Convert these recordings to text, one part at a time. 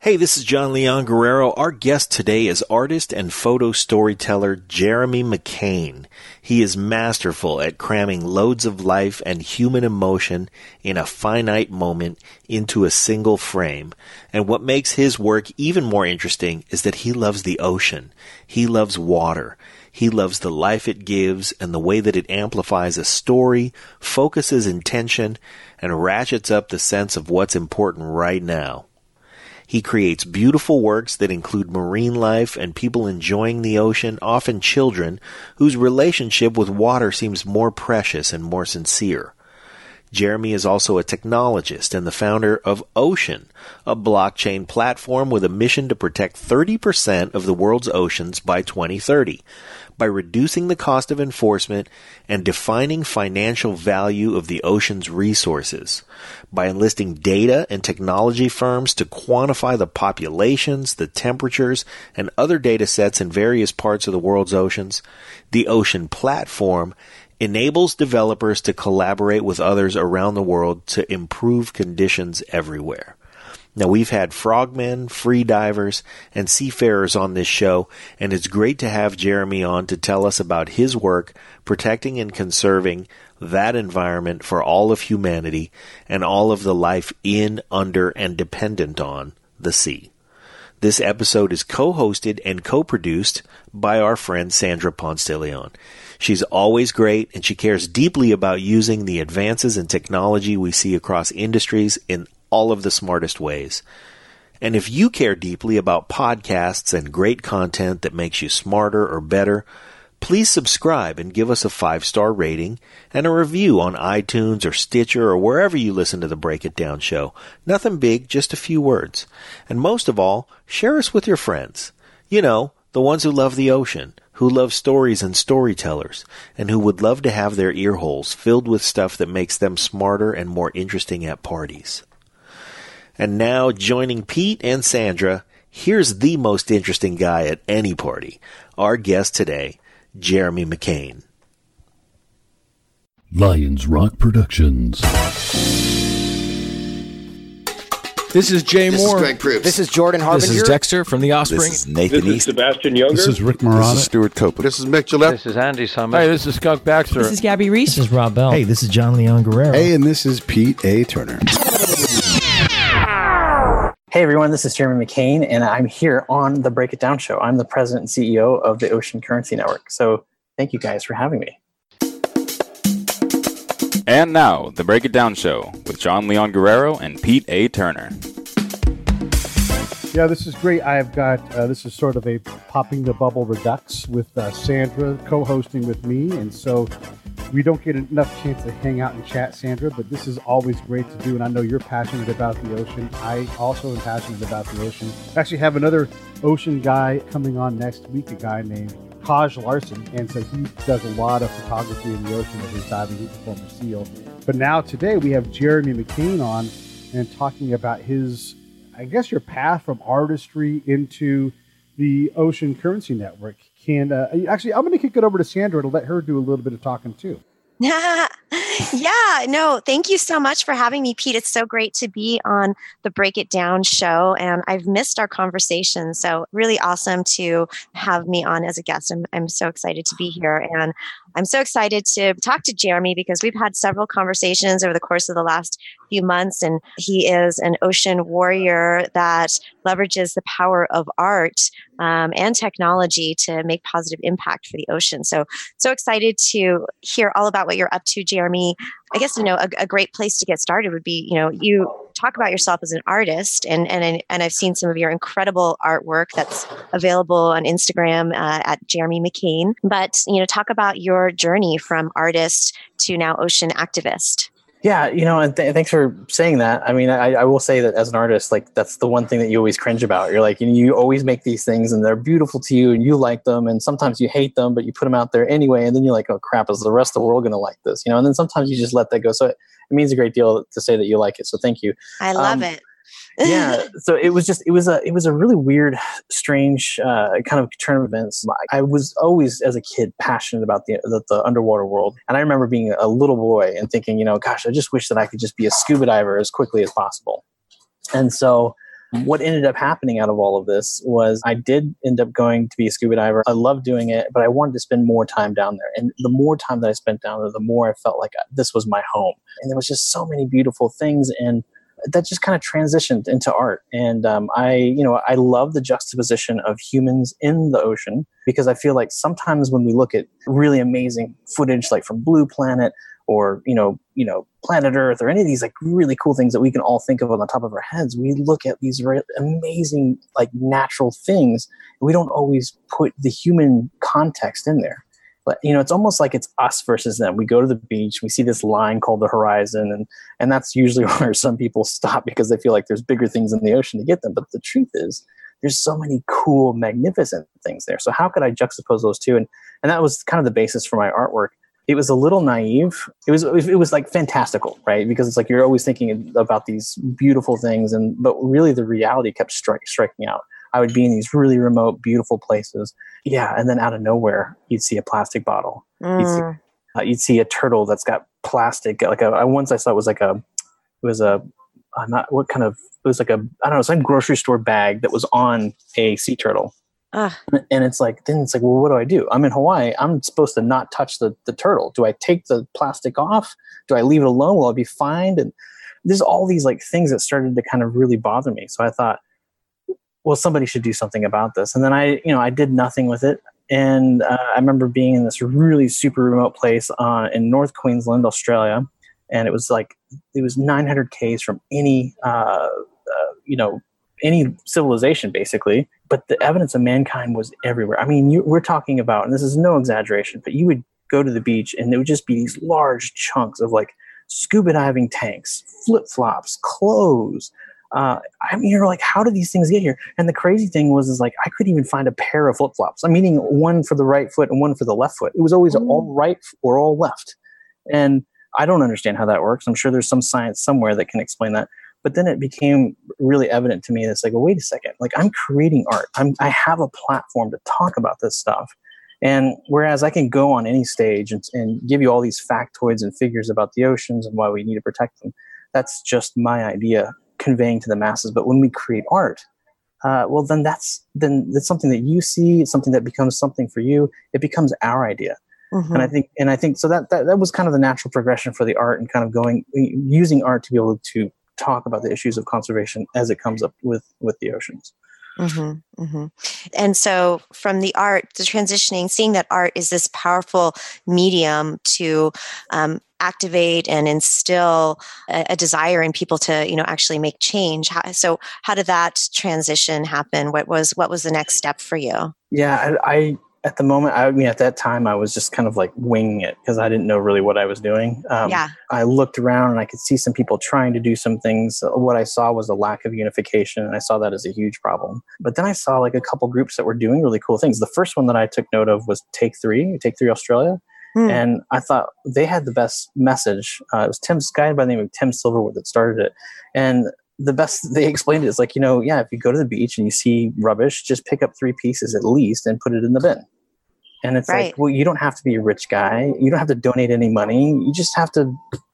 Hey, this is Jon Leon Guerrero. Our guest today is artist and photo storyteller Jeremy McKane. He is masterful at cramming loads of life and human emotion in a finite moment into a single frame. And what makes his work even more interesting is that he loves the ocean. He loves water. He loves the life it gives and the way that it amplifies a story, focuses intention, and ratchets up the sense of what's important right now. He creates beautiful works that include marine life and people enjoying the ocean, often children, whose relationship with water seems more precious and more sincere. Jeremy is also a technologist and the founder of Ocean, a blockchain platform with a mission to protect 30% of the world's oceans by 2030 by reducing the cost of enforcement and defining financial value of the ocean's resources, by enlisting data and technology firms to quantify the populations, the temperatures, and other data sets in various parts of the world's oceans. The Ocean platform enables developers to collaborate with others around the world to improve conditions everywhere. Now, we've had frogmen, free divers, and seafarers on this show, and it's great to have Jeremy on to tell us about his work protecting and conserving that environment for all of humanity and all of the life in, under, and dependent on the sea. This episode is co-hosted and co-produced by our friend Sandra Ponce. She's always great, and she cares deeply about using the advances in technology we see across industries in all of the smartest ways. And if you care deeply about podcasts and great content that makes you smarter or better, please subscribe and give us a 5-star rating and a review on iTunes or Stitcher or wherever you listen to the Break It Down show. Nothing big, just a few words. And most of all, share us with your friends. You know, the ones who love the ocean, who love stories and storytellers, and who would love to have their ear holes filled with stuff that makes them smarter and more interesting at parties. And now, joining Pete and Sandra, here's the most interesting guy at any party, our guest today, Jeremy McKane. Lions Rock Productions. This is Jay Moore. This is Greg Proops. This is Jordan Harbinger. This is Dexter from The Offspring. This is Nathan This is East. Sebastian Younger. This is Rick Marotta. This is Stuart Copeland. This is Mick Gillette. This is Andy Summers. Hey, this is Skunk Baxter. This is Gabby Reese. This is Rob Bell. Hey, this is Jon Leon Guerrero. Hey, and this is Pete A. Turner. Hey everyone, this is Jeremy McKane, and I'm here on the Break It Down show. I'm the president and CEO of the Ocean Currency Network. So thank you guys for having me. And now, the Break It Down show with Jon Leon Guerrero and Pete A. Turner. Yeah, this is great. I've got, this is sort of a Popping the Bubble Redux with Sandra co-hosting with me. And so we don't get enough chance to hang out and chat, Sandra, but this is always great to do. And I know you're passionate about the ocean. I also am passionate about the ocean. I actually have another ocean guy coming on next week, a guy named Kaj Larsen. And so he does a lot of photography in the ocean as he's diving. He's a former SEAL. But now today we have Jeremy McKane on and talking about his, I guess, your path from artistry into the Ocean Currency Network. Actually, I'm going to kick it over to Sandra to let her do a little bit of talking too. Yeah, no, thank you so much for having me, Pete. It's so great to be on the Break It Down show, and I've missed our conversation. So really awesome to have me on as a guest. I'm so excited to be here, and I'm so excited to talk to Jeremy because we've had several conversations over the course of the last few months, and he is an ocean warrior that leverages the power of art and technology to make positive impact for the ocean. So excited to hear all about what you're up to, Jeremy. I guess, a great place to get started would be, you talk about yourself as an artist, and I've seen some of your incredible artwork that's available on Instagram at Jeremy McKane. But, talk about your journey from artist to now ocean activist. Yeah, and thanks for saying that. I mean, I will say that as an artist, like, that's the one thing that you always cringe about. You're like, you always make these things and they're beautiful to you and you like them. And sometimes you hate them, but you put them out there anyway. And then you're like, oh crap, is the rest of the world going to like this? And then sometimes you just let that go. So it means a great deal to say that you like it. So thank you. I love it. Yeah. So it was a really weird, strange kind of turn of events. I was always, as a kid, passionate about the underwater world. And I remember being a little boy and thinking, gosh, I just wish that I could just be a scuba diver as quickly as possible. And so What ended up happening out of all of this was I did end up going to be a scuba diver. I loved doing it, but I wanted to spend more time down there. And the more time that I spent down there, the more I felt like this was my home. And there was just so many beautiful things, and that just kind of transitioned into art. And I love the juxtaposition of humans in the ocean, because I feel like sometimes when we look at really amazing footage, like from Blue Planet or Planet Earth or any of these like really cool things that we can all think of on the top of our heads, we look at these very amazing like natural things, and we don't always put the human context in there. But it's almost like it's us versus them. We go to the beach, we see this line called the horizon, and that's usually where some people stop because they feel like there's bigger things in the ocean to get them. But the truth is, there's so many cool, magnificent things there. So how could I juxtapose those two? And that was kind of the basis for my artwork. It was a little naive. It was like fantastical, right? Because it's like you're always thinking about these beautiful things, but really the reality kept striking out. I would be in these really remote, beautiful places. Yeah, and then out of nowhere, you'd see a plastic bottle. You'd see a turtle that's got plastic. Once I saw it was like some grocery store bag that was on a sea turtle. And it's like, well, what do? I'm in Hawaii. I'm supposed to not touch the turtle. Do I take the plastic off? Do I leave it alone? Will I be fined? And there's all these like things that started to kind of really bother me. So I thought, well, somebody should do something about this. And then I did nothing with it. And I remember being in this really super remote place in North Queensland, Australia. And it was 900 Ks from any civilization, basically. But the evidence of mankind was everywhere. I mean, we're talking about, and this is no exaggeration, but you would go to the beach and there would just be these large chunks of like scuba diving tanks, flip-flops, clothes. You're like, how did these things get here? And the crazy thing was like, I couldn't even find a pair of flip-flops. Meaning one for the right foot and one for the left foot. It was always all right or all left. And I don't understand how that works. I'm sure there's some science somewhere that can explain that. But then it became really evident to me that it's like, well, wait a second. Like, I'm creating art. I have a platform to talk about this stuff. And whereas I can go on any stage and give you all these factoids and figures about the oceans and why we need to protect them, that's just my idea conveying to the masses. But when we create art, then that's something that you see. It's something that becomes something for you. It becomes our idea. Mm-hmm. And I think so that was kind of the natural progression for the art, and kind of using art to be able to talk about the issues of conservation as it comes up with the oceans. Mm-hmm, mm-hmm. And so from the art to transitioning, seeing that art is this powerful medium to activate and instill a desire in people to, actually make change. How did that transition happen? What was the next step for you? Yeah, I at the moment, at that time, I was just kind of like winging it because I didn't know really what I was doing. I looked around and I could see some people trying to do some things. What I saw was a lack of unification, and I saw that as a huge problem. But then I saw like a couple groups that were doing really cool things. The first one that I took note of was Take 3 Australia. And I thought they had the best message. It was Tim's guy by the name of Tim Silverwood that started it. And the best they explained it is like, if you go to the beach and you see rubbish, just pick up 3 pieces at least and put it in the bin. And it's like, well, you don't have to be a rich guy. You don't have to donate any money. You just have to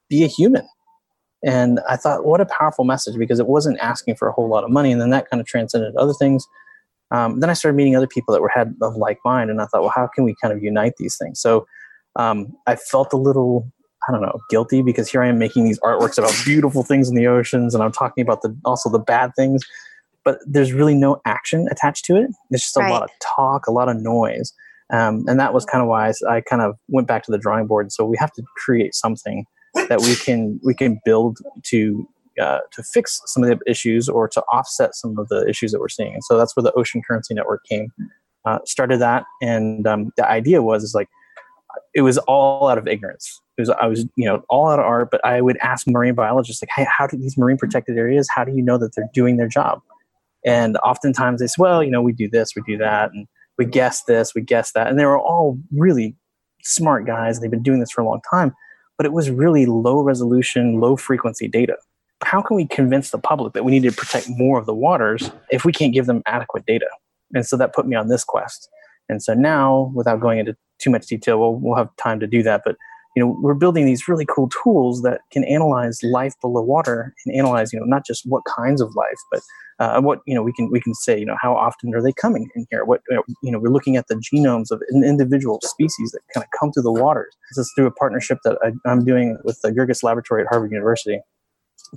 be a human. And I thought, what a powerful message, because it wasn't asking for a whole lot of money. And then that kind of transcended other things. Then I started meeting other people that had of like mind. And I thought, well, how can we kind of unite these things? So I felt a little, guilty, because here I am making these artworks about beautiful things in the oceans, and I'm talking about also the bad things, but there's really no action attached to it. It's just a lot of talk, a lot of noise. And that was kind of why I kind of went back to the drawing board. So we have to create something that we can build to fix some of the issues or to offset some of the issues that we're seeing. And so that's where the Ocean Currency Network started that. And the idea was it was all out of ignorance. I was all out of art, but I would ask marine biologists, like, hey, how do these marine protected areas, how do you know that they're doing their job? And oftentimes they say, well, we do this, we do that, and we guess this, we guess that. And they were all really smart guys. They've been doing this for a long time, but it was really low resolution, low frequency data. How can we convince the public that we need to protect more of the waters if we can't give them adequate data? And so that put me on this quest. And so now, without going into too much detail, we'll have time to do that. But we're building these really cool tools that can analyze life below water and analyze, not just what kinds of life, but What, we can say, how often are they coming in here? What, we're looking at the genomes of an individual species that kind of come through the waters. This is through a partnership that I'm doing with the Gurgis Laboratory at Harvard University.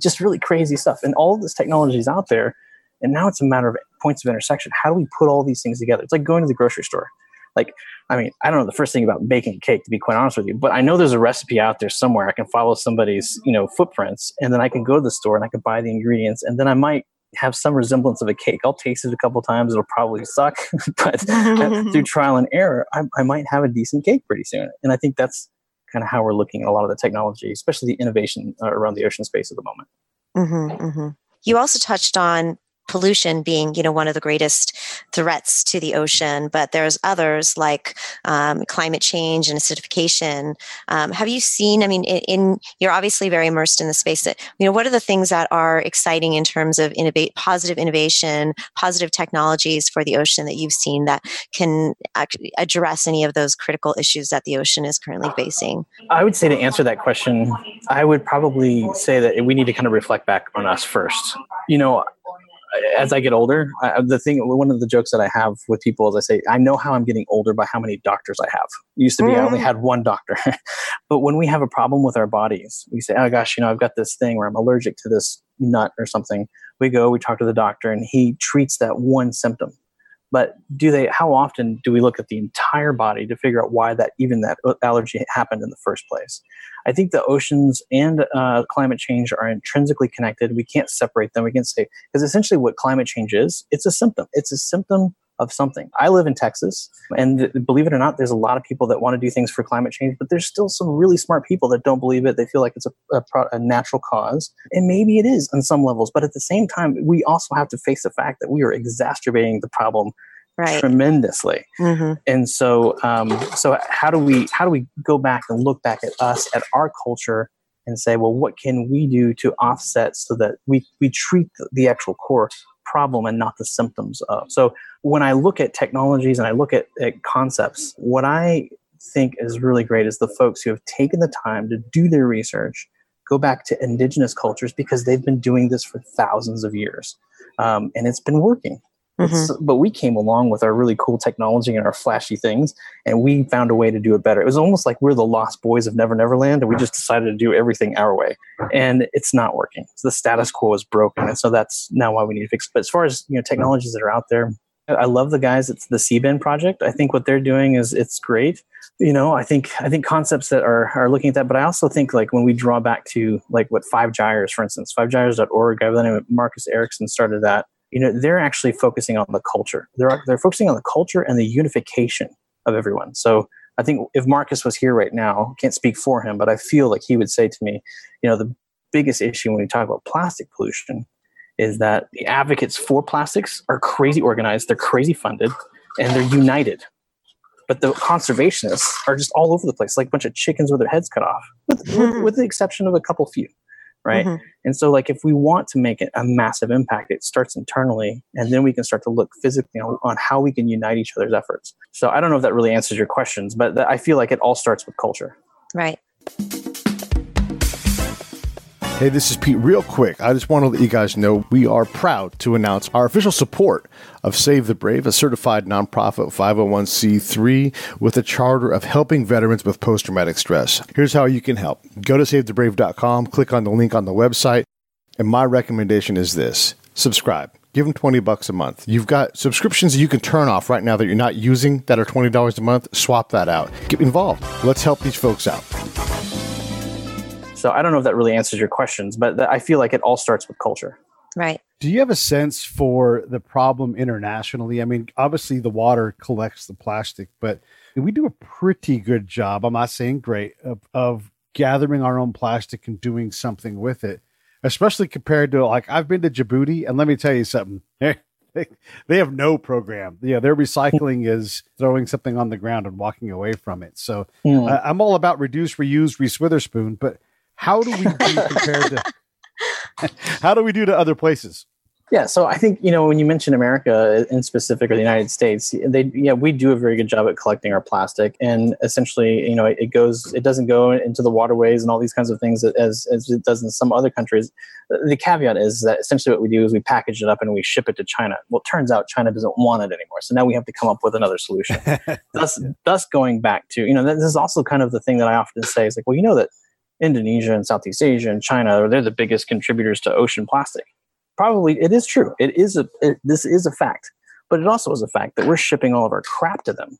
Just really crazy stuff. And all of this technology is out there. And now it's a matter of points of intersection. How do we put all these things together? It's like going to the grocery store. Like, I don't know the first thing about baking a cake, to be quite honest with you, but I know there's a recipe out there somewhere. I can follow somebody's, footprints, and then I can go to the store and I can buy the ingredients, and then I might have some resemblance of a cake. I'll taste it a couple times. It'll probably suck, but through trial and error, I might have a decent cake pretty soon. And I think that's kind of how we're looking at a lot of the technology, especially the innovation around the ocean space at the moment. Mm-hmm, mm-hmm. You also touched on pollution being, one of the greatest threats to the ocean, but there's others like climate change and acidification. Have you seen, you're obviously very immersed in the space that, what are the things that are exciting in terms of positive innovation, positive technologies for the ocean that you've seen that can actually address any of those critical issues that the ocean is currently facing? I would say, to answer that question, I would probably say that we need to kind of reflect back on us first. As I get older, one of the jokes that I have with people is I say, I know how I'm getting older by how many doctors I have. It used to be I only had one doctor. But when we have a problem with our bodies, we say, oh gosh, I've got this thing where I'm allergic to this nut or something. We talk to the doctor, and he treats that one symptom. But how often do we look at the entire body to figure out why that allergy happened in the first place? I think the oceans and climate change are intrinsically connected. We can't separate them. We can say, because essentially what climate change is, it's a symptom. It's a symptom of something. I live in Texas, and believe it or not, there's a lot of people that want to do things for climate change, but there's still some really smart people that don't believe it. They feel like it's a natural cause, and maybe it is on some levels. But at the same time, we also have to face the fact that we are exacerbating the problem tremendously. Mm-hmm. And so how do we go back and look back at us, at our culture, and say, well, what can we do to offset so that we treat the actual core problem and not the symptoms of? So when I look at technologies and I look at concepts, what I think is really great is the folks who have taken the time to do their research, go back to indigenous cultures, because they've been doing this for thousands of years, and it's been working. But we came along with our really cool technology and our flashy things, and we found a way to do it better. It was almost like we're the lost boys of Never Never Land, and we just decided to do everything our way. And it's not working. So the status quo is broken. And so that's now why we need to fix it. But as far as technologies that are out there, I love the guys. It's the CBN project. I think what they're doing it's great. I think concepts that are looking at that, but I also think like when we draw back to like what Five Gyres, for instance, fivegyres.org, a guy by the name of Marcus Erickson started that. They're actually focusing on the culture. They're focusing on the culture and the unification of everyone. So I think if Marcus was here right now, can't speak for him, but I feel like he would say to me, the biggest issue when we talk about plastic pollution is that the advocates for plastics are crazy organized, they're crazy funded, and they're united. But the conservationists are just all over the place, like a bunch of chickens with their heads cut off, with the exception of a couple few. Right. Mm-hmm. And so like, if we want to make it a massive impact, it starts internally, and then we can start to look physically on how we can unite each other's efforts. So I don't know if that really answers your questions, but I feel like it all starts with culture. Right. Hey, this is Pete. Real quick, I just want to let you guys know we are proud to announce our official support of Save the Brave, a certified nonprofit 501c3 with a charter of helping veterans with post-traumatic stress. Here's how you can help. Go to SaveTheBrave.com, click on the link on the website, and my recommendation is this. Subscribe. Give them $20 a month. You've got subscriptions that you can turn off right now that you're not using that are $20 a month. Swap that out. Get involved. Let's help these folks out. So I don't know if that really answers your questions, but I feel like it all starts with culture. Right. Do you have a sense for the problem internationally? Obviously the water collects the plastic, but we do a pretty good job, I'm not saying great, of gathering our own plastic and doing something with it, especially compared to, like, I've been to Djibouti, and let me tell you something. They have no program. Their recycling is throwing something on the ground and walking away from it. So I'm all about reduce, reuse, Reese-Witherspoon, but how do we do compared to how do we do to other places? Yeah, so I think, when you mention America in specific, or the United States, we do a very good job at collecting our plastic, and essentially, it doesn't go into the waterways and all these kinds of things as it does in some other countries. The caveat is that essentially what we do is we package it up and we ship it to China. Well, it turns out China doesn't want it anymore, so now we have to come up with another solution. Thus going back to, this is also kind of the thing that I often say is like, well, that Indonesia and Southeast Asia and China, they're the biggest contributors to ocean plastic. Probably it is true. This is a fact, but it also is a fact that we're shipping all of our crap to them.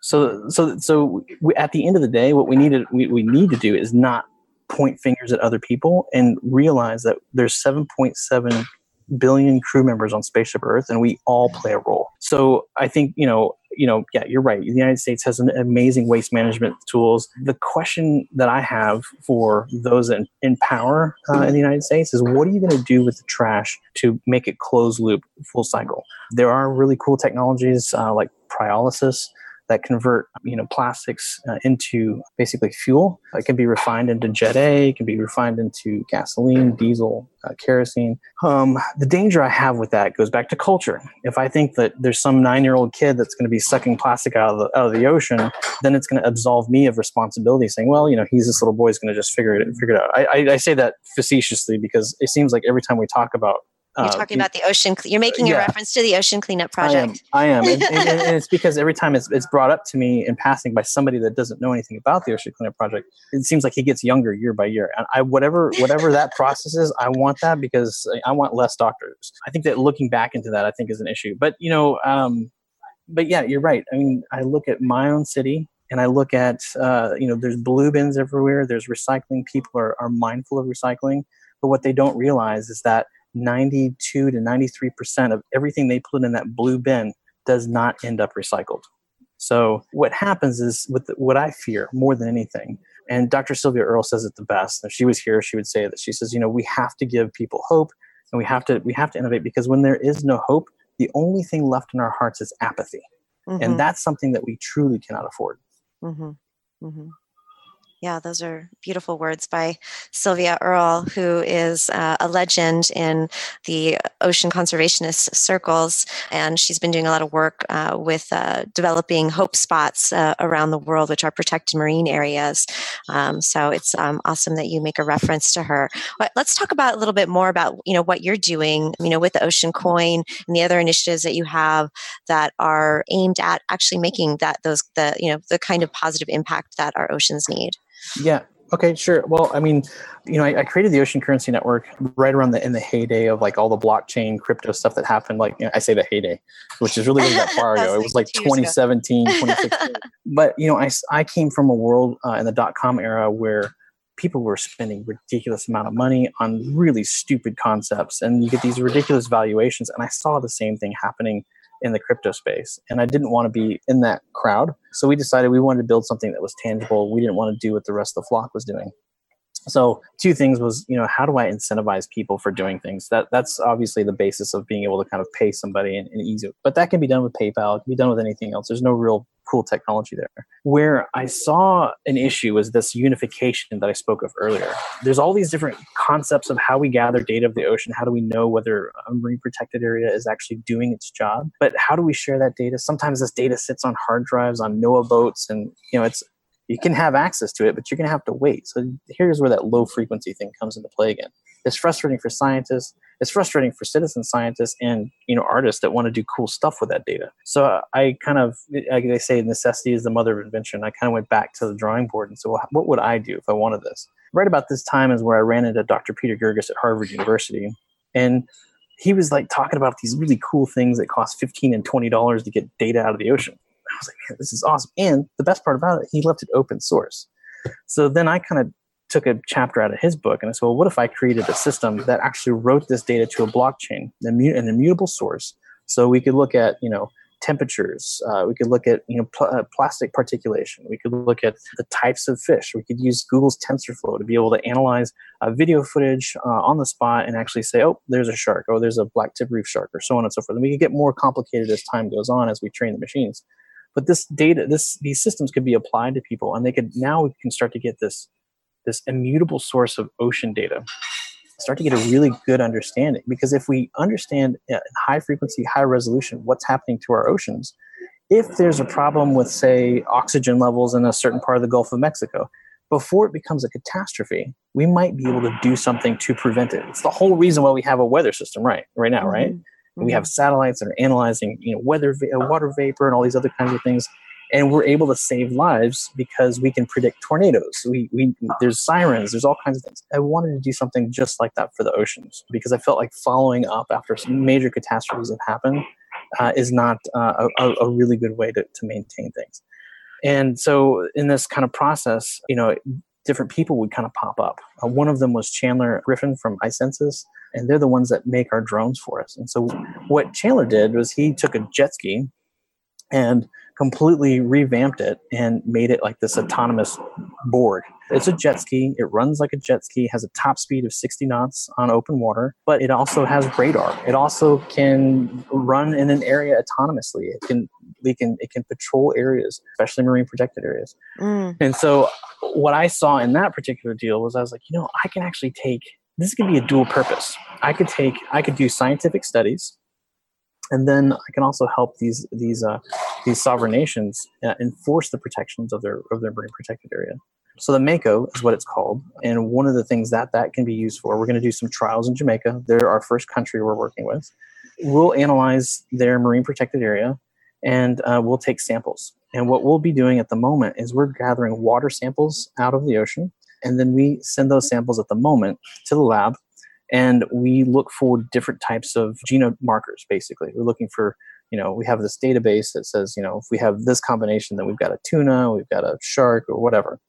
So at the end of the day, what we need to do is not point fingers at other people and realize that there's 7.7 billion crew members on Spaceship Earth, and we all play a role. So I think, yeah, you're right. The United States has an amazing waste management tools. The question that I have for those in power in the United States is, what are you going to do with the trash to make it closed loop, full cycle? There are really cool technologies like pyrolysis that convert plastics into basically fuel. It can be refined into Jet A, it can be refined into gasoline, diesel, kerosene. The danger I have with that goes back to culture. If I think that there's some 9-year-old kid that's going to be sucking plastic out of the ocean, then it's going to absolve me of responsibility, saying, well, he's this little boy, is going to just figure it out. I say that facetiously because it seems like every time we talk about you're talking about the ocean. You're making a reference to the Ocean Cleanup Project. I am. And it's because every time it's brought up to me in passing by somebody that doesn't know anything about the Ocean Cleanup Project, it seems like he gets younger year by year. And whatever that process is, I want that because I want less doctors. I think that looking back into that, I think is an issue. But but yeah, you're right. I mean, I look at my own city. And I look at, there's blue bins everywhere. There's recycling. People are mindful of recycling. But what they don't realize is that 92 to 93% of everything they put in that blue bin does not end up recycled. So what happens is, with what I fear more than anything, and Dr. Sylvia Earle says it the best. If she was here, she would say that. She says, we have to give people hope, and we have to innovate, because when there is no hope, the only thing left in our hearts is apathy. Mm-hmm. And that's something that we truly cannot afford. Mm-hmm. Mm-hmm. Yeah, those are beautiful words by Sylvia Earle, who is a legend in the ocean conservationist circles. And she's been doing a lot of work with developing hope spots around the world, which are protected marine areas. So it's awesome that you make a reference to her. But let's talk about a little bit more about, what you're doing, with the Ocean Coin and the other initiatives that you have that are aimed at actually making the kind of positive impact that our oceans need. Yeah. Okay, sure. Well, I mean, I created the Ocean Currency Network right around in the heyday of like all the blockchain crypto stuff that happened. Like, I say the heyday, which is really that far ago. It was like 2017, 2016. But, I came from a world in the .com era where people were spending ridiculous amount of money on really stupid concepts, and you get these ridiculous valuations. And I saw the same thing happening in the crypto space, and I didn't want to be in that crowd. So we decided we wanted to build something that was tangible. We didn't want to do what the rest of the flock was doing. So two things was, how do I incentivize people for doing things? That's obviously the basis of being able to kind of pay somebody and easy. But that can be done with PayPal. It can be done with anything else. There's no real cool technology there. Where I saw an issue was this unification that I spoke of earlier. There's all these different concepts of how we gather data of the ocean. How do we know whether a marine protected area is actually doing its job? But how do we share that data? Sometimes this data sits on hard drives on NOAA boats, and you can have access to it, but you're going to have to wait. So here's where that low frequency thing comes into play again. It's frustrating for scientists. It's frustrating for citizen scientists and, artists that want to do cool stuff with that data. So I kind of, like they say, necessity is the mother of invention. I kind of went back to the drawing board and said, well, what would I do if I wanted this? Right about this time is where I ran into Dr. Peter Gerges at Harvard University. And he was like talking about these really cool things that cost $15 and $20 to get data out of the ocean. I was like, man, this is awesome. And the best part about it, he left it open source. So then I kind of took a chapter out of his book and I said, well, what if I created a system that actually wrote this data to a blockchain, an immutable source, so we could look at, temperatures, we could look at, plastic particulation, we could look at the types of fish, we could use Google's TensorFlow to be able to analyze video footage on the spot and actually say, oh, there's a shark, oh, there's a black tip reef shark, or so on and so forth. And we could get more complicated as time goes on as we train the machines. But this data, these systems could be applied to people, and we can start to get this immutable source of ocean data. start to get a really good understanding. Because if we understand at high frequency, high resolution, what's happening to our oceans, if there's a problem with, say, oxygen levels in a certain part of the Gulf of Mexico, before it becomes a catastrophe, we might be able to do something to prevent it. It's the whole reason why we have a weather system right now, right? Mm-hmm. We have satellites that are analyzing, water vapor and all these other kinds of things. And we're able to save lives because we can predict tornadoes. There's sirens, there's all kinds of things. I wanted to do something just like that for the oceans because I felt like following up after some major catastrophes have happened is not a really good way to maintain things. And so in this kind of process, different people would kind of pop up. One of them was Chandler Griffin from iSenses, and they're the ones that make our drones for us. And so what Chandler did was he took a jet ski and completely revamped it and made it like this autonomous board. It's a jet ski. It runs like a jet ski, has a top speed of 60 knots on open water, but it also has radar. It also can run in an area autonomously. It can patrol areas, especially marine protected areas. And so what I saw in that particular deal was I was like, I can actually this could be a dual purpose. I could do scientific studies, and then I can also help these sovereign nations enforce the protections of their marine protected area. So the Mako is what it's called, and one of the things that can be used for, we're going to do some trials in Jamaica. They're our first country we're working with. We'll analyze their marine protected area, and we'll take samples. And what we'll be doing at the moment is we're gathering water samples out of the ocean, and then we send those samples at the moment to the lab. And we look for different types of genome markers, basically. We're looking for, we have this database that says, if we have this combination, then we've got a tuna, we've got a shark, or whatever.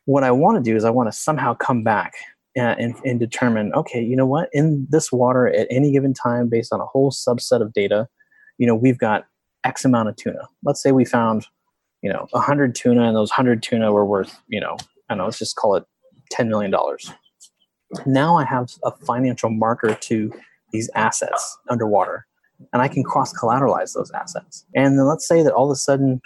What I want to do is I want to somehow come back and determine, okay, you know what? In this water at any given time, based on a whole subset of data, we've got X amount of tuna. Let's say we found, 100 tuna, and those 100 tuna were worth, let's just call it $10 million. Now I have a financial marker to these assets underwater, and I can cross-collateralize those assets. And then let's say that all of a sudden,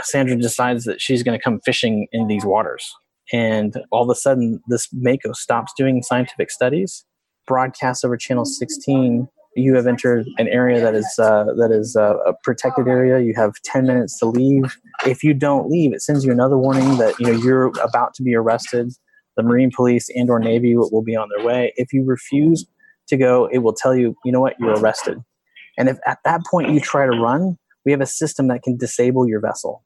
Sandra decides that she's going to come fishing in these waters. And all of a sudden, this Mako stops doing scientific studies, broadcasts over channel 16. You have entered an area that is a protected area. You have 10 minutes to leave. If you don't leave, it sends you another warning that you're about to be arrested. The Marine Police and or Navy will be on their way. If you refuse to go, it will tell you, you're arrested. And if at that point you try to run, we have a system that can disable your vessel.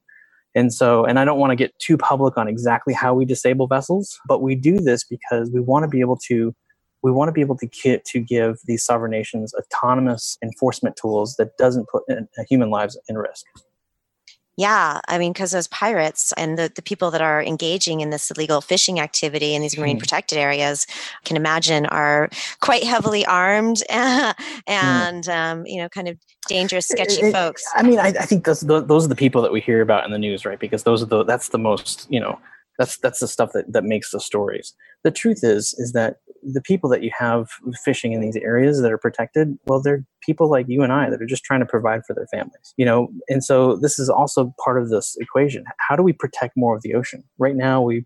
And I don't want to get too public on exactly how we disable vessels, but we do this because we want to be able to give these sovereign nations autonomous enforcement tools that doesn't put human lives in risk. Yeah, because those pirates and the people that are engaging in this illegal fishing activity in these marine protected areas, I can imagine, are quite heavily armed and kind of dangerous, sketchy folks. I think those are the people that we hear about in the news, right? Because that's the most, that's the stuff that makes the stories. The truth is that the people that you have fishing in these areas that are protected, well, they're people like you and I that are just trying to provide for their families, and so this is also part of this equation. How do we protect more of the ocean? Right now, we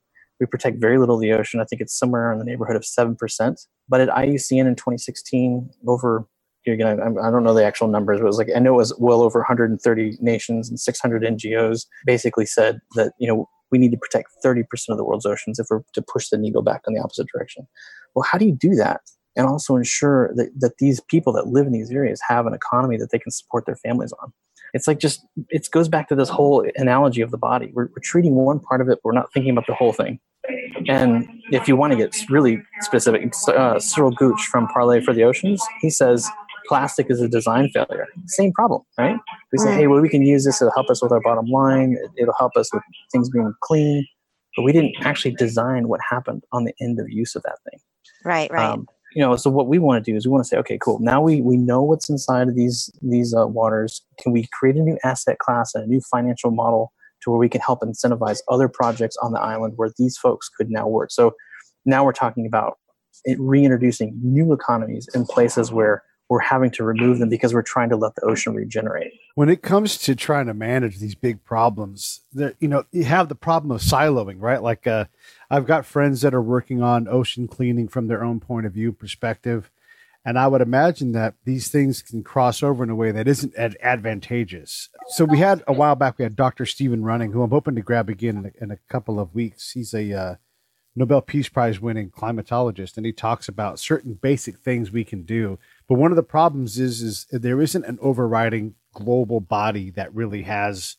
protect very little of the ocean. I think it's somewhere in the neighborhood of 7%. But at IUCN in 2016, I don't know the actual numbers, but I know it was well over 130 nations and 600 NGOs basically said that, we need to protect 30% of the world's oceans if we're to push the needle back in the opposite direction. Well, how do you do that? And also ensure that these people that live in these areas have an economy that they can support their families on. It's it goes back to this whole analogy of the body. We're treating one part of it, but we're not thinking about the whole thing. And if you want to get really specific, Cyril Gooch from Parlay for the Oceans, he says, plastic is a design failure. Same problem, right? We say, hey, well, we can use this. It'll help us with our bottom line. It'll help us with things being clean. But we didn't actually design what happened on the end of use of that thing. Right. So what we want to do is we want to say, okay, cool. Now we know what's inside of these waters. Can we create a new asset class and a new financial model to where we can help incentivize other projects on the island where these folks could now work? So now we're talking about reintroducing new economies in places where we're having to remove them because we're trying to let the ocean regenerate. When it comes to trying to manage these big problems, you have the problem of siloing, right? Like I've got friends that are working on ocean cleaning from their own point of view perspective. And I would imagine that these things can cross over in a way that isn't advantageous. So we had a while back, we had Dr. Stephen Running, who I'm hoping to grab again in a couple of weeks. He's a Nobel Peace Prize winning climatologist, and he talks about certain basic things we can do. But one of the problems is there isn't an overriding global body that really has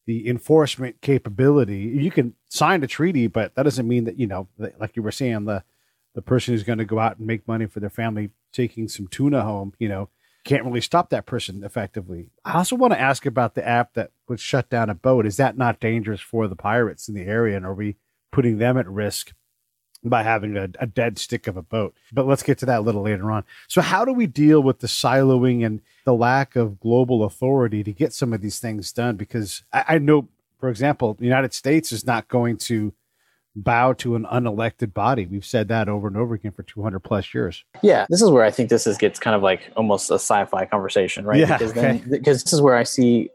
the enforcement capability. You can sign a treaty, but that doesn't mean that, like you were saying, the person who's going to go out and make money for their family taking some tuna home, can't really stop that person effectively. I also want to ask about the app that would shut down a boat. Is that not dangerous for the pirates in the area? And are we putting them at risk by having a dead stick of a boat? But let's get to that a little later on. So how do we deal with the siloing and the lack of global authority to get some of these things done? Because I know, for example, the United States is not going to bow to an unelected body. We've said that over and over again for 200 plus years. Yeah, this is where I think gets kind of like almost a sci-fi conversation, right? Yeah, because this is where I see,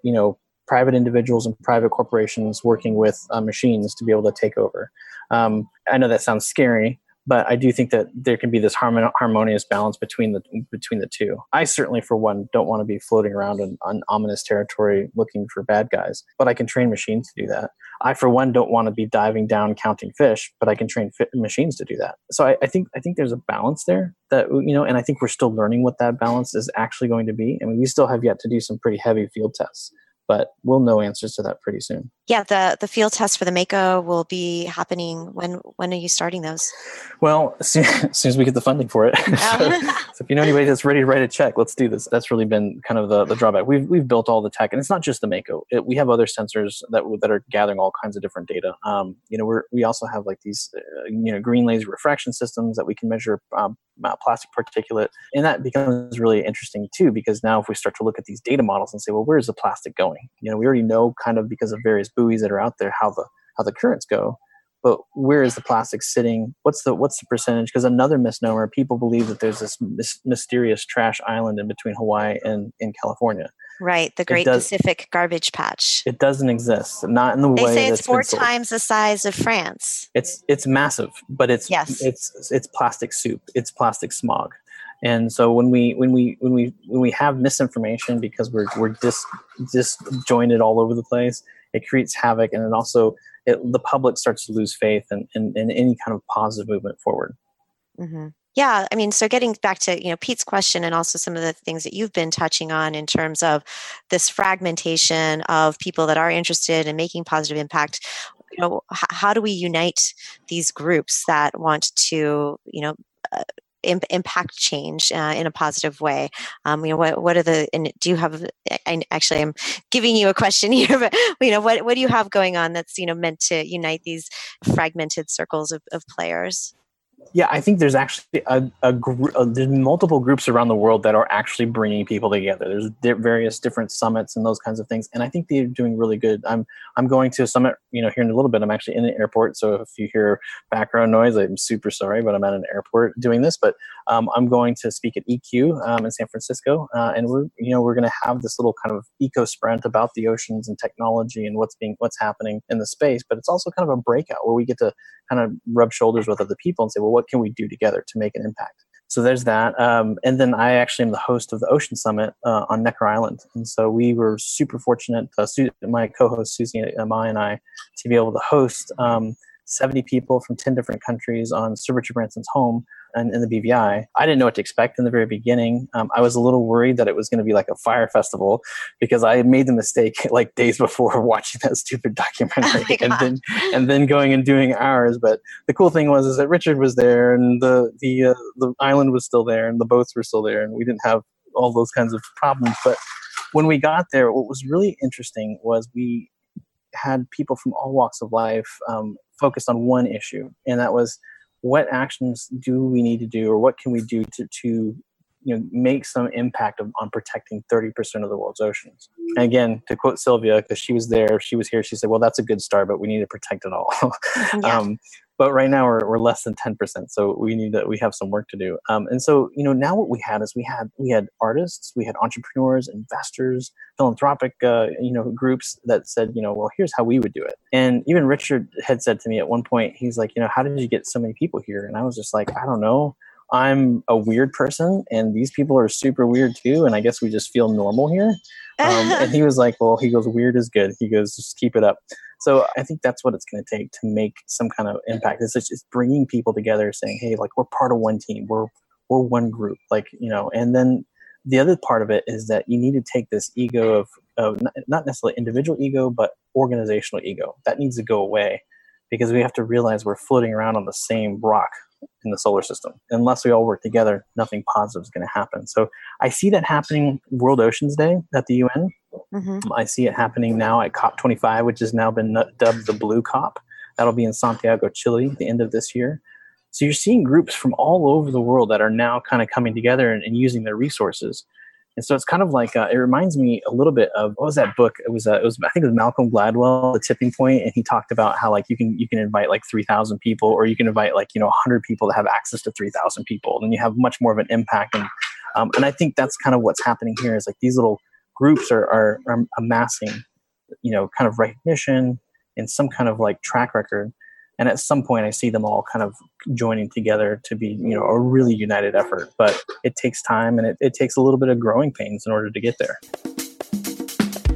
private individuals and private corporations working with machines to be able to take over. I know that sounds scary, but I do think that there can be this harmonious balance between the two. I certainly, for one, don't want to be floating around on ominous territory looking for bad guys, but I can train machines to do that. I, for one, don't want to be diving down counting fish, but I can train machines to do that. So I think there's a balance there that, and I think we're still learning what that balance is actually going to be. I mean, we still have yet to do some pretty heavy field tests, but we'll know answers to that pretty soon. Yeah, the field test for the Mako will be happening. When are you starting those? Well, as soon as we get the funding for it. So if you know anybody that's ready to write a check, let's do this. That's really been kind of the drawback. We've built all the tech, and it's not just the Mako. We have other sensors that are gathering all kinds of different data. We also have like these green laser refraction systems that we can measure plastic particulate, and that becomes really interesting too, because now if we start to look at these data models and say, well, where's the plastic going? We already know kind of because of various buoys that are out there how the currents go, but where is the plastic sitting? What's the percentage? Because another misnomer, people believe that there's this mysterious trash island in between Hawaii and in California. Right, the Great Pacific Garbage Patch. It doesn't exist, not in the way. They say it's 4 times the size of France. It's massive, but it's plastic soup. It's plastic smog. And so when we have misinformation because we're disjointed all over the place, it creates havoc, and it also the public starts to lose faith in any kind of positive movement forward. Mm-hmm. Yeah, I mean, so getting back to Pete's question and also some of the things that you've been touching on in terms of this fragmentation of people that are interested in making positive impact. How do we unite these groups that want to impact change in a positive way? What are and do you have? I'm giving you a question here, but what do you have going on that's meant to unite these fragmented circles of players? Yeah, I think there's actually there's multiple groups around the world that are actually bringing people together. There's various different summits and those kinds of things, and I think they're doing really good. I'm going to a summit, here in a little bit. I'm actually in the airport, so if you hear background noise, I'm super sorry, but I'm at an airport doing this. But I'm going to speak at EQ in San Francisco, and we're going to have this little kind of eco sprint about the oceans and technology and what's happening in the space. But it's also kind of a breakout where we get to kind of rub shoulders with other people and say, well, what can we do together to make an impact? So there's that. And then I actually am the host of the Ocean Summit on Necker Island. And so we were super fortunate, my co-host Susie Mai and I, to be able to host 70 people from 10 different countries on Sir Richard Branson's home and in the BVI. I didn't know what to expect in the very beginning. I was a little worried that it was going to be like a fire festival because I made the mistake like days before watching that stupid documentary and then going and doing ours. But the cool thing is that Richard was there and the island was still there and the boats were still there and we didn't have all those kinds of problems. But when we got there, what was really interesting was we had people from all walks of life focused on one issue, and that was what actions do we need to do or what can we do to make some impact on protecting 30% of the world's oceans. And again, to quote Sylvia, because she was here, she said, well, that's a good start, but we need to protect it all. Yeah. but right now we're less than 10%. So we have some work to do. And so, now what we had is we had artists, we had entrepreneurs, investors, philanthropic, groups that said, well, here's how we would do it. And even Richard had said to me at one point, he's like, how did you get so many people here? And I was just like, I don't know. I'm a weird person and these people are super weird too. And I guess we just feel normal here. And he was like, well, he goes, weird is good. He goes, just keep it up. So I think that's what it's going to take to make some kind of impact. It's just bringing people together saying, hey, like we're part of one team. We're one group, and then the other part of it is that you need to take this ego of not necessarily individual ego, but organizational ego. That needs to go away because we have to realize we're floating around on the same rock in the solar system. Unless we all work together, nothing positive is going to happen. So I see that happening World Oceans Day at the UN. Mm-hmm. I see it happening now at COP25, which has now been dubbed the Blue COP. That'll be in Santiago, Chile, at the end of this year. So you're seeing groups from all over the world that are now kind of coming together and using their resources. And so it's kind of like, it reminds me a little bit of, what was that book? It was I think it was Malcolm Gladwell, The Tipping Point. And he talked about how like you can invite like 3,000 people, or you can invite 100 people to have access to 3,000 people. And you have much more of an impact. And I think that's kind of what's happening here is like these little groups are amassing, kind of recognition and some kind of like track record. And at some point, I see them all kind of joining together to be, a really united effort. But it takes time and it takes a little bit of growing pains in order to get there.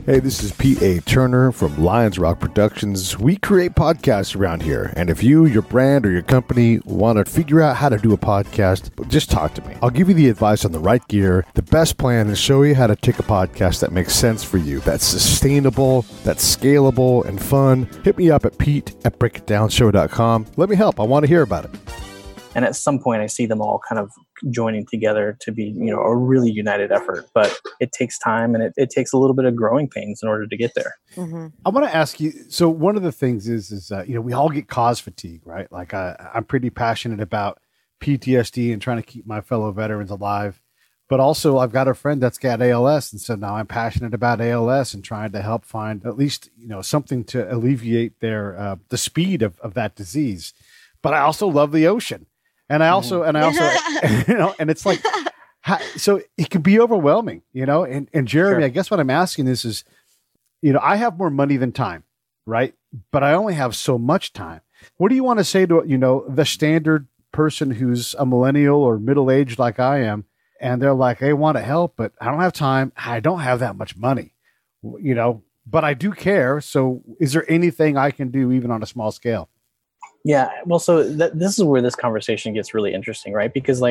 Hey, this is P.A. Turner from Lions Rock Productions. We create podcasts around here. And if you, your brand, or your company want to figure out how to do a podcast, just talk to me. I'll give you the advice on the right gear, the best plan, and show you how to take a podcast that makes sense for you, that's sustainable, that's scalable, and fun. Hit me up at pete@breakitdownshow.com. Let me help. I want to hear about it. And at some point, I see them all kind of joining together to be, a really united effort. But it takes time and it takes a little bit of growing pains in order to get there. Mm-hmm. I want to ask you, so one of the things is we all get cause fatigue, right? Like I'm pretty passionate about PTSD and trying to keep my fellow veterans alive. But also I've got a friend that's got ALS. And so now I'm passionate about ALS and trying to help find at least, something to alleviate the speed of that disease. But I also love the ocean. And I also, and it's like, so it can be overwhelming, and Jeremy, sure. I guess what I'm asking is, I have more money than time, right? But I only have so much time. What do you want to say to, the standard person who's a millennial or middle-aged like I am, and they're like, they want to help, but I don't have time. I don't have that much money, but I do care. So is there anything I can do even on a small scale? Yeah, well, so this is where this conversation gets really interesting, right? Because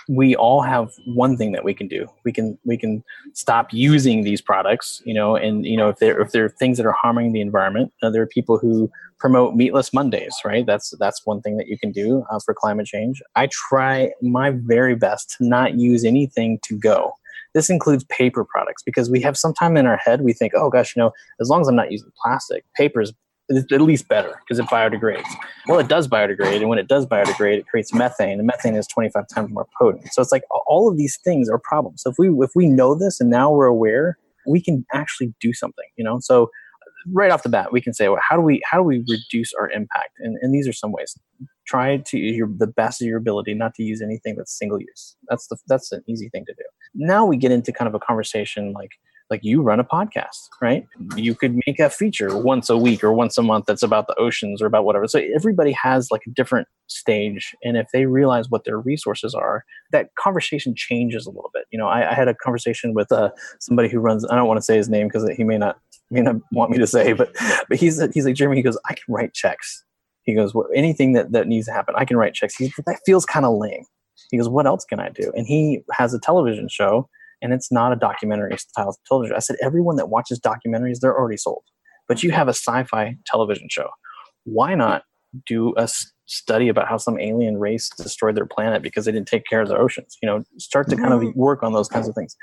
we all have one thing that we can do. We can stop using these products, and if there are things that are harming the environment, there are people who promote meatless Mondays, right? That's one thing that you can do for climate change. I try my very best to not use anything to go. This includes paper products because we have some time in our head we think, oh gosh, as long as I'm not using plastic, paper is at least better because it biodegrades. Well, it does biodegrade, and when it does biodegrade, it creates methane, and methane is 25 times more potent. So it's like all of these things are problems. So if we know this and now we're aware, we can actually do something. So right off the bat, we can say, well, how do we reduce our impact? And these are some ways. Try to the best of your ability not to use anything that's single use. That's an easy thing to do. Now we get into kind of a conversation like you run a podcast, right? You could make a feature once a week or once a month that's about the oceans or about whatever. So everybody has like a different stage. And if they realize what their resources are, that conversation changes a little bit. I had a conversation with somebody who runs, I don't want to say his name because he may not want me to say, but he's like, Jeremy, he goes, I can write checks. He goes, well, anything that needs to happen, I can write checks. That feels kind of lame. He goes, what else can I do? And he has a television show. And it's not a documentary style television. I said, everyone that watches documentaries, they're already sold. But you have a sci-fi television show. Why not do a study about how some alien race destroyed their planet because they didn't take care of their oceans? Start to kind of work on those kinds of things.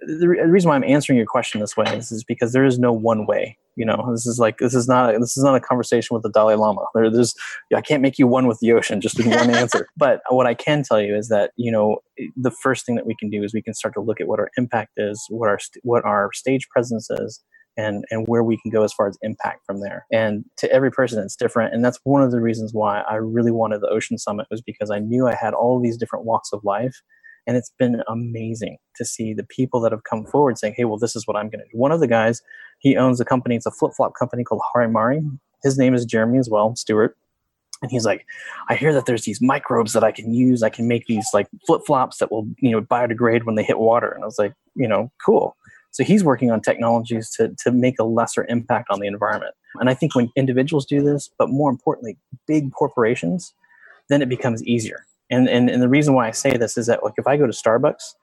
The reason why I'm answering your question this way is because there is no one way. This is not a conversation with the Dalai Lama. I can't make you one with the ocean just in one answer. But what I can tell you is that the first thing that we can do is we can start to look at what our impact is, what our stage presence is, and where we can go as far as impact from there. And to every person, it's different. And that's one of the reasons why I really wanted the Ocean Summit, was because I knew I had all these different walks of life. And it's been amazing to see the people that have come forward saying, hey, well, this is what I'm going to do. One of the guys, he owns a company. It's a flip-flop company called Harimari. His name is Jeremy as well, Stewart. And he's like, I hear that there's these microbes that I can use. I can make these like flip-flops that will, biodegrade when they hit water. And I was like, cool. So he's working on technologies to make a lesser impact on the environment. And I think when individuals do this, but more importantly, big corporations, then it becomes easier. And the reason why I say this is that, like, if I go to Starbucks,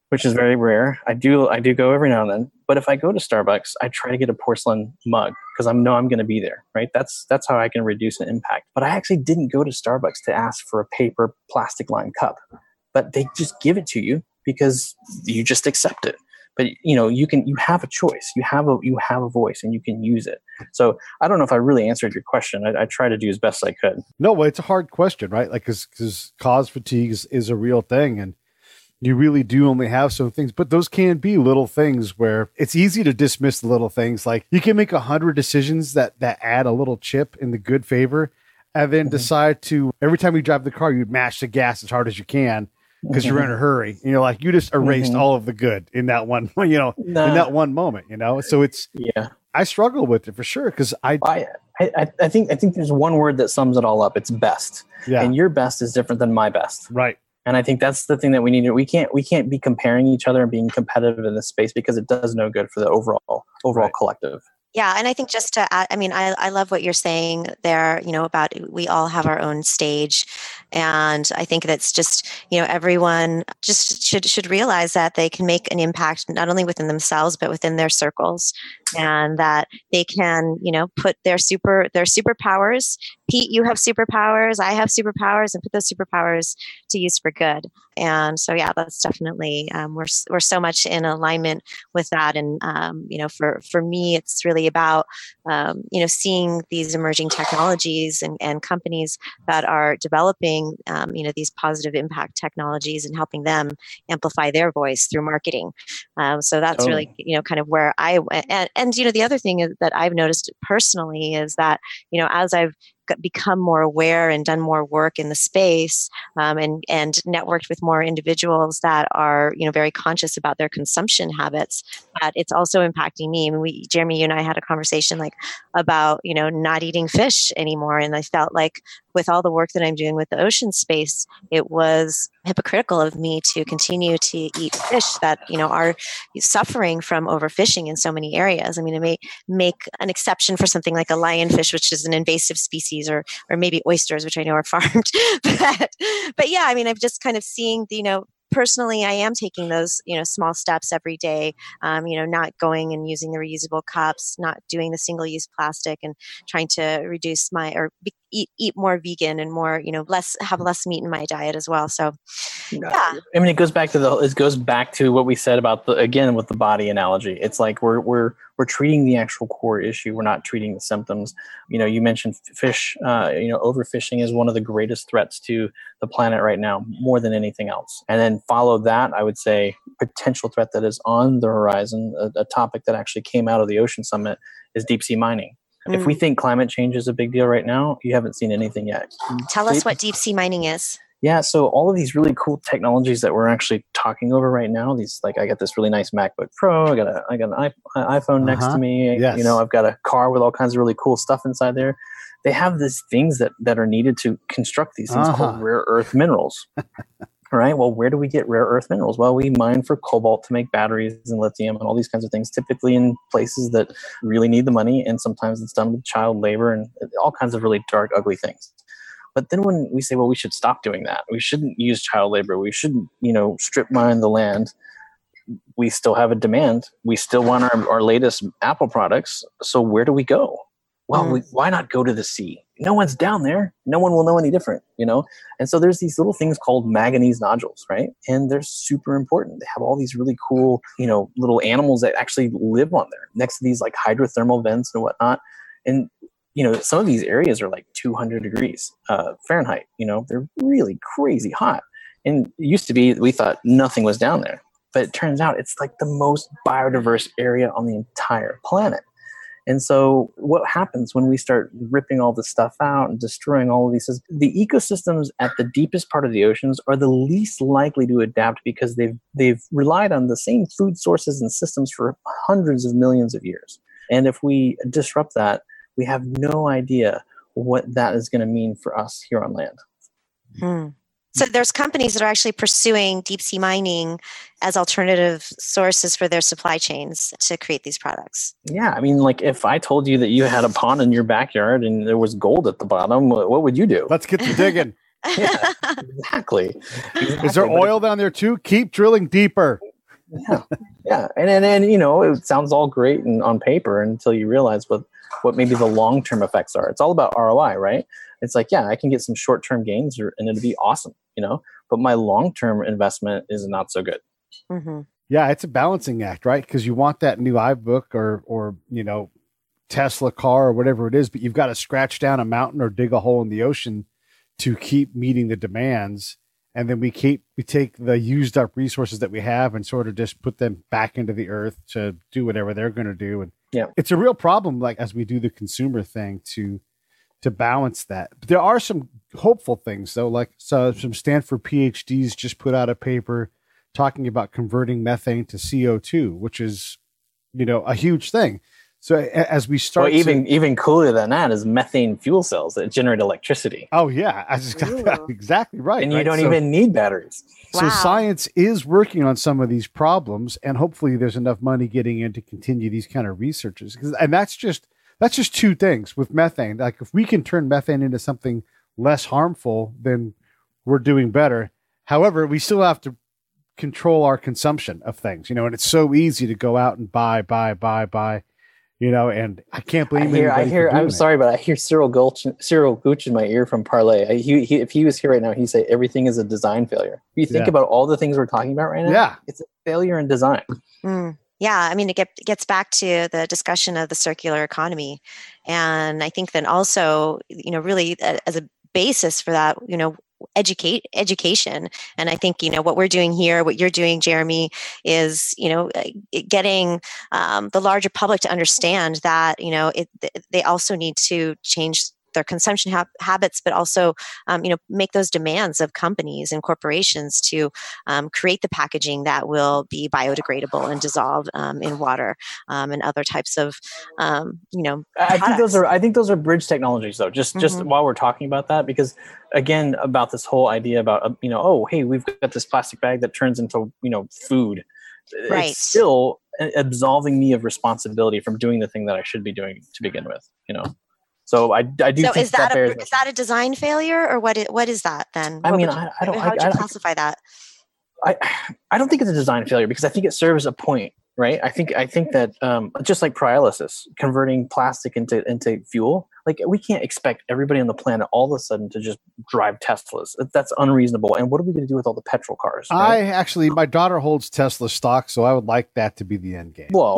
which is very rare, I do go every now and then. But if I go to Starbucks, I try to get a porcelain mug because I know I'm going to be there, right? That's how I can reduce an impact. But I actually didn't go to Starbucks to ask for a paper plastic lined cup, but they just give it to you because you just accept it. But you have a choice, you have a voice, and you can use it. So I don't know if I really answered your question. I try to do as best I could. No, well, it's a hard question, right? Like, because cause fatigue is a real thing, and you really do only have some things, but those can be little things where it's easy to dismiss the little things. Like, you can make 100 decisions that add a little chip in the good favor, and then decide to, every time you drive the car, you mash the gas as hard as you can because you're in a hurry. And you're like, you just erased all of the good in that one, in that one moment, So it's, I struggle with it for sure. Cause I think there's one word that sums it all up. It's best. Yeah. And your best is different than my best. Right. And I think that's the thing that we need to, we can't be comparing each other and being competitive in this space because it does no good for the overall collective. Yeah. And I think just to add, I love what you're saying there, about we all have our own stage. And I think that's just, everyone just should realize that they can make an impact not only within themselves, but within their circles, and that they can, put their superpowers. Pete, you have superpowers, I have superpowers, and put those superpowers to use for good. And so, yeah, that's definitely, we're so much in alignment with that. And, for me, it's really about, seeing these emerging technologies and companies that are developing, these positive impact technologies and helping them amplify their voice through marketing. So that's really, kind of where I went. And the other thing is that I've noticed personally is that, as I've become more aware and done more work in the space, and networked with more individuals that are, very conscious about their consumption habits, that it's also impacting me. Jeremy, you and I had a conversation about, not eating fish anymore. And I felt like with all the work that I'm doing with the ocean space, it was hypocritical of me to continue to eat fish that, are suffering from overfishing in so many areas. I may make an exception for something like a lionfish, which is an invasive species, or maybe oysters, which I know are farmed. but yeah, I've just kind of seeing personally, I am taking those, small steps every day, not going and using the reusable cups, not doing the single-use plastic, and trying to reduce eat more vegan and more, have less meat in my diet as well. So, yeah. It goes back to what we said about with the body analogy. It's like we're treating the actual core issue. We're not treating the symptoms. You mentioned fish. Overfishing is one of the greatest threats to the planet right now, more than anything else. And then follow that, I would say, potential threat that is on the horizon. A topic that actually came out of the Ocean Summit is deep sea mining. If we think climate change is a big deal right now, you haven't seen anything yet. Tell us what deep sea mining is. Yeah, so all of these really cool technologies that we're actually talking over right now, I got this really nice MacBook Pro, I got an iPhone next to me, yes. I've got a car with all kinds of really cool stuff inside there. They have these things that are needed to construct these things called rare earth minerals. All right, well, where do we get rare earth minerals? Well, we mine for cobalt to make batteries and lithium and all these kinds of things, typically in places that really need the money, and sometimes it's done with child labor and all kinds of really dark, ugly things. But then when we say, well, we should stop doing that, we shouldn't use child labor, we shouldn't, strip mine the land, we still have a demand. We still want our latest Apple products. So where do we go? Well, why not go to the sea? No one's down there. No one will know any different, And so there's these little things called manganese nodules, right? And they're super important. They have all these really cool, little animals that actually live on there next to these like hydrothermal vents and whatnot. And some of these areas are like 200 degrees Fahrenheit. They're really crazy hot. And it used to be we thought nothing was down there. But it turns out it's like the most biodiverse area on the entire planet. And so what happens when we start ripping all this stuff out and destroying all of these? The ecosystems at the deepest part of the oceans are the least likely to adapt because they've relied on the same food sources and systems for hundreds of millions of years. And if we disrupt that, we have no idea what that is going to mean for us here on land. So there's companies that are actually pursuing deep sea mining as alternative sources for their supply chains to create these products. Yeah, I mean, like if I told you that you had a pond in your backyard and there was gold at the bottom, what would you do? Let's get to digging. Yeah, exactly. Is there oil down there too? Keep drilling deeper. Yeah. And you know, it sounds all great and on paper until you realize what maybe the long-term effects are. It's all about ROI, right? It's like, yeah, I can get some short-term gains and it'll be awesome, you know, but my long-term investment is not so good. Mm-hmm. Yeah, it's a balancing act, right? Because you want that new iBook or you know, Tesla car or whatever it is, but you've got to scratch down a mountain or dig a hole in the ocean to keep meeting the demands. And then we take the used up resources that we have and sort of just put them back into the earth to do whatever they're going to do. And it's a real problem, like as we do the consumer thing to balance that. But there are some hopeful things though, like some Stanford PhDs just put out a paper talking about converting methane to CO2, which is, you know, a huge thing. So as we start, even cooler than that is methane fuel cells that generate electricity. Oh yeah, exactly right. And you don't even need batteries. So science is working on some of these problems, and hopefully there's enough money getting in to continue these kind of researches. And that's just two things with methane. Like if we can turn methane into something less harmful, then we're doing better. However, we still have to control our consumption of things, you know, and it's so easy to go out and buy, you know, and I can't blame I'm sorry, but I hear Cyril Gooch in my ear from Parlay. If he was here right now, he'd say everything is a design failure. If you think about all the things we're talking about right now, it's a failure in design. Yeah, I mean, it gets back to the discussion of the circular economy. And I think then also, you know, really as a basis for that, you know, education. And I think, you know, what we're doing here, what you're doing, Jeremy, is, you know, getting the larger public to understand that, you know, they also need to change their consumption habits, but also, you know, make those demands of companies and corporations to create the packaging that will be biodegradable and dissolve in water and other types of, you know. I think those are bridge technologies, though. Just while we're talking about that, because again, about this whole idea about you know, oh, hey, we've got this plastic bag that turns into, you know, food. Right. It's still absolving me of responsibility from doing the thing that I should be doing to begin with. You know. So I do. So think is that a design failure, or what is that then? I mean, I don't. How would you classify that? I don't think it's a design failure because I think it serves a point, right? I think that just like pyrolysis, converting plastic into fuel, like we can't expect everybody on the planet all of a sudden to just drive Teslas. That's unreasonable. And what are we going to do with all the petrol cars? Right? My daughter holds Tesla stock, so I would like that to be the end game. Well,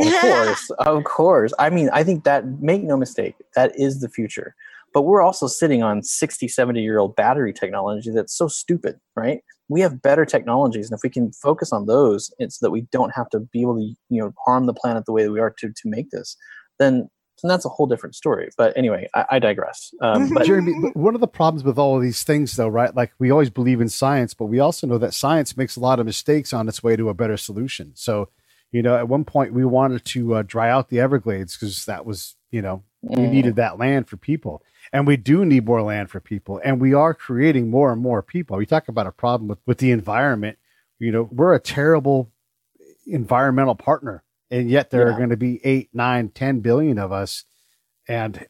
of course. I mean, I think that, make no mistake, that is the future. But we're also sitting on 60, 70-year-old battery technology that's so stupid, right? We have better technologies, and if we can focus on those, it's so that we don't have to be able to, you know, harm the planet the way that we are to make this, then that's a whole different story. But anyway, I digress. But Jeremy, one of the problems with all of these things, though, right? Like we always believe in science, but we also know that science makes a lot of mistakes on its way to a better solution. So, you know, at one point we wanted to dry out the Everglades because that was, you know, we needed that land for people. And we do need more land for people. And we are creating more and more people. We talk about a problem with the environment. You know, we're a terrible environmental partner. And yet there are going to be 8, 9, 10 billion of us. And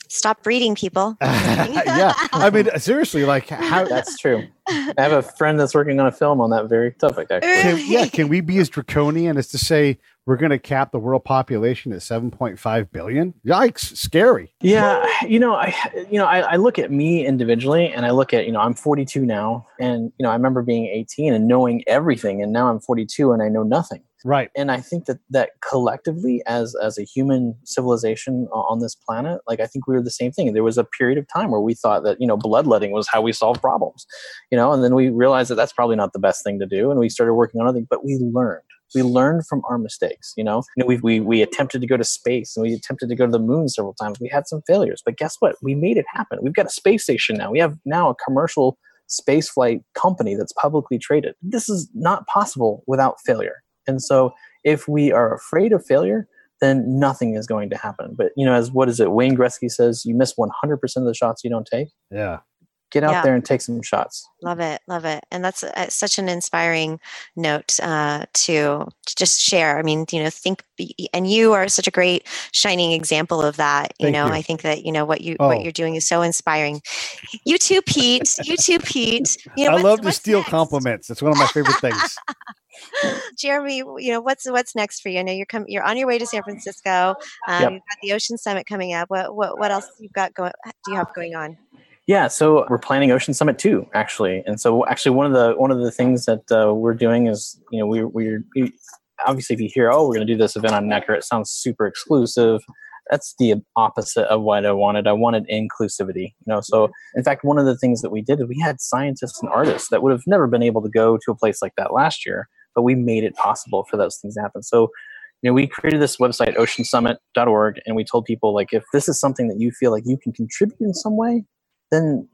stop breeding people. Yeah. I mean, seriously, like how that's true. I have a friend that's working on a film on that very topic. Actually. Can we be as draconian as to say we're going to cap the world population at 7.5 billion? Yikes. Scary. Yeah. I look at me individually and I look at, I'm 42 now, and, I remember being 18 and knowing everything. And now I'm 42 and I know nothing. Right. And I think that collectively as a human civilization on this planet, like I think we were the same thing. There was a period of time where we thought that, bloodletting was how we solved problems, and then we realized that that's probably not the best thing to do. And we started working on other things, but we learned from our mistakes. We attempted to go to space and we attempted to go to the moon several times. We had some failures, but guess what? We made it happen. We've got a space station now. We have now a commercial spaceflight company that's publicly traded. This is not possible without failure. And so if we are afraid of failure, then nothing is going to happen. But, Wayne Gretzky says, you miss 100% of the shots you don't take. Yeah. Get out there and take some shots. Love it. Love it. And that's such an inspiring note to just share. I mean, and you are such a great shining example of that. Thank you. I think that, what you're doing is so inspiring. You too, Pete. I love to steal compliments. It's one of my favorite things. Jeremy, what's next for you? I know you're on your way to San Francisco. You've got the Ocean Summit coming up. What else do you have going on? Yeah, so we're planning Ocean Summit 2, actually. And so actually one of the things that we're doing is, we're obviously if you hear, we're going to do this event on Necker, it sounds super exclusive. That's the opposite of what I wanted. I wanted inclusivity. So in fact, one of the things that we did is we had scientists and artists that would have never been able to go to a place like that last year, but we made it possible for those things to happen. So we created this website, oceansummit.org, and we told people, like, if this is something that you feel like you can contribute in some way, then,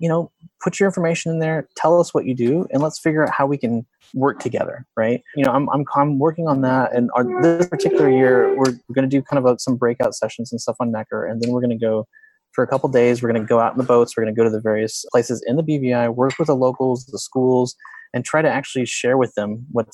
put your information in there, tell us what you do, and let's figure out how we can work together, right? I'm working on that, and this particular year, we're going to do kind of some breakout sessions and stuff on Necker, and then we're going to go for a couple days. We're going to go out in the boats. We're going to go to the various places in the BVI, work with the locals, the schools, and try to actually share with them what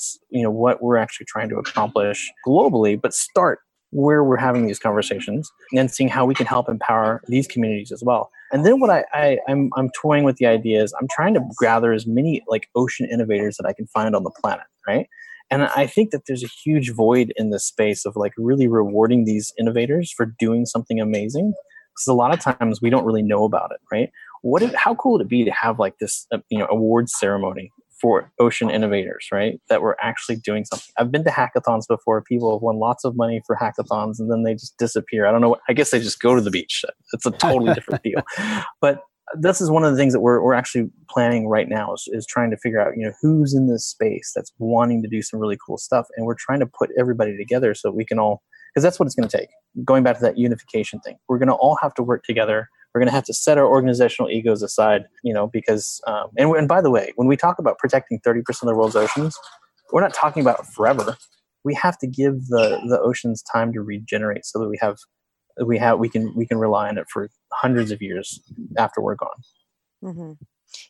we're actually trying to accomplish globally, but start where we're having these conversations and seeing how we can help empower these communities as well. And then what I'm toying with the idea is I'm trying to gather as many like ocean innovators that I can find on the planet, right? And I think that there's a huge void in this space of like really rewarding these innovators for doing something amazing. Because a lot of times we don't really know about it, right? How cool would it be to have like this, awards ceremony for ocean innovators, right? That we're actually doing something. I've been to hackathons before. People have won lots of money for hackathons and then they just disappear. I don't know. I guess they just go to the beach. It's a totally different deal. But this is one of the things that we're actually planning right now is trying to figure out, who's in this space that's wanting to do some really cool stuff. And we're trying to put everybody together so we can all, because that's what it's going to take. Going back to that unification thing, we're going to all have to work together. We're going to have to set our organizational egos aside, because, and by the way, when we talk about protecting 30% of the world's oceans, we're not talking about forever. We have to give the oceans time to regenerate so that we can rely on it for hundreds of years after we're gone. Mm-hmm.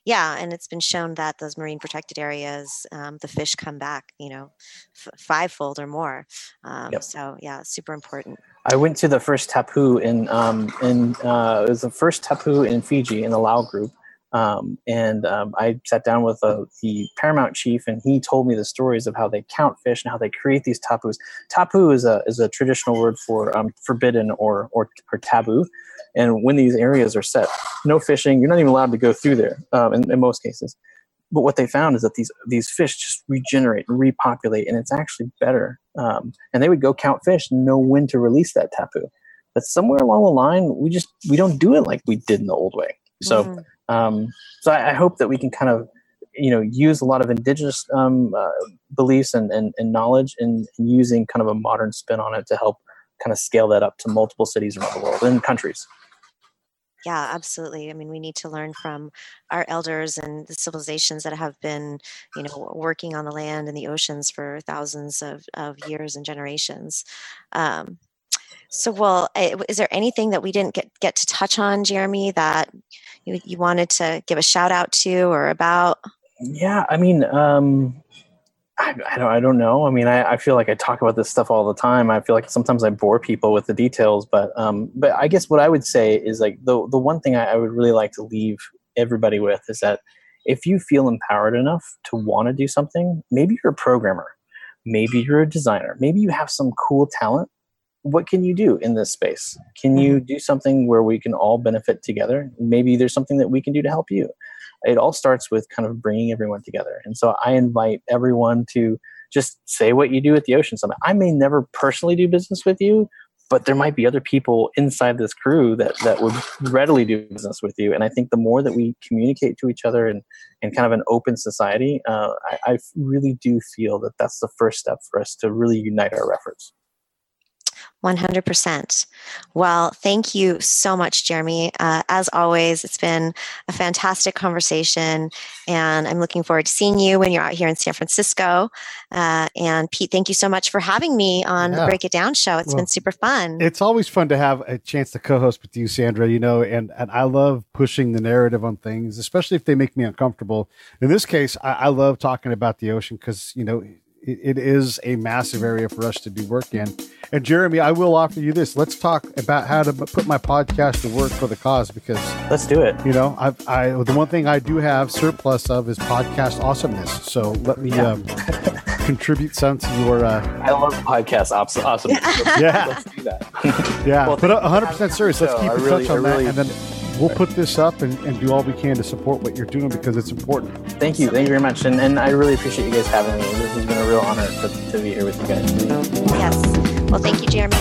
Yeah, and it's been shown that those marine protected areas, the fish come back, fivefold or more. So yeah, super important. I went to the first tapu it was the first tapu in Fiji in the Lao group. I sat down with the paramount chief, and he told me the stories of how they count fish and how they create these tapus. Tapu is a traditional word for forbidden or taboo. And when these areas are set, no fishing, you're not even allowed to go through there in most cases. But what they found is that these fish just regenerate and repopulate, and it's actually better. And they would go count fish and know when to release that tapu. But somewhere along the line, we don't do it like we did in the old way. So, so I hope that we can kind of, use a lot of indigenous beliefs and knowledge and using kind of a modern spin on it to help kind of scale that up to multiple cities around the world and countries. Yeah, absolutely. I mean, we need to learn from our elders and the civilizations that have been, working on the land and the oceans for thousands of years and generations. Is there anything that we didn't get to touch on, Jeremy, that you wanted to give a shout out to or about? Yeah, I mean, I don't know. I mean, I feel like I talk about this stuff all the time. I feel like sometimes I bore people with the details, but I guess what I would say is like the one thing I would really like to leave everybody with is that if you feel empowered enough to want to do something, maybe you're a programmer, maybe you're a designer, maybe you have some cool talent. What can you do in this space? Can you do something where we can all benefit together? Maybe there's something that we can do to help you. It all starts with kind of bringing everyone together. And so I invite everyone to just say what you do at the Ocean Summit. I may never personally do business with you, but there might be other people inside this crew that would readily do business with you. And I think the more that we communicate to each other in kind of an open society, I really do feel that that's the first step for us to really unite our efforts. 100%. Well, thank you so much, Jeremy. As always, it's been a fantastic conversation, and I'm looking forward to seeing you when you're out here in San Francisco. And Pete, thank you so much for having me on the Break It Down show. It's been super fun. It's always fun to have a chance to co-host with you, Sandra, and I love pushing the narrative on things, especially if they make me uncomfortable. In this case, I love talking about the ocean because, it is a massive area for us to do work in. And Jeremy, I will offer you this. Let's talk about how to put my podcast to work for the cause, because let's do it. The one thing I do have surplus of is podcast awesomeness. So let me contribute some to your. I love podcast awesomeness. Yeah, let's do that. Yeah, well, but 100% serious. Let's keep in touch on that, and then we'll put this up and do all we can to support what you're doing because it's important. Thank you very much, and I really appreciate you guys having me. This has been a real honor to be here with you guys. Yes. Well, thank you, Jeremy.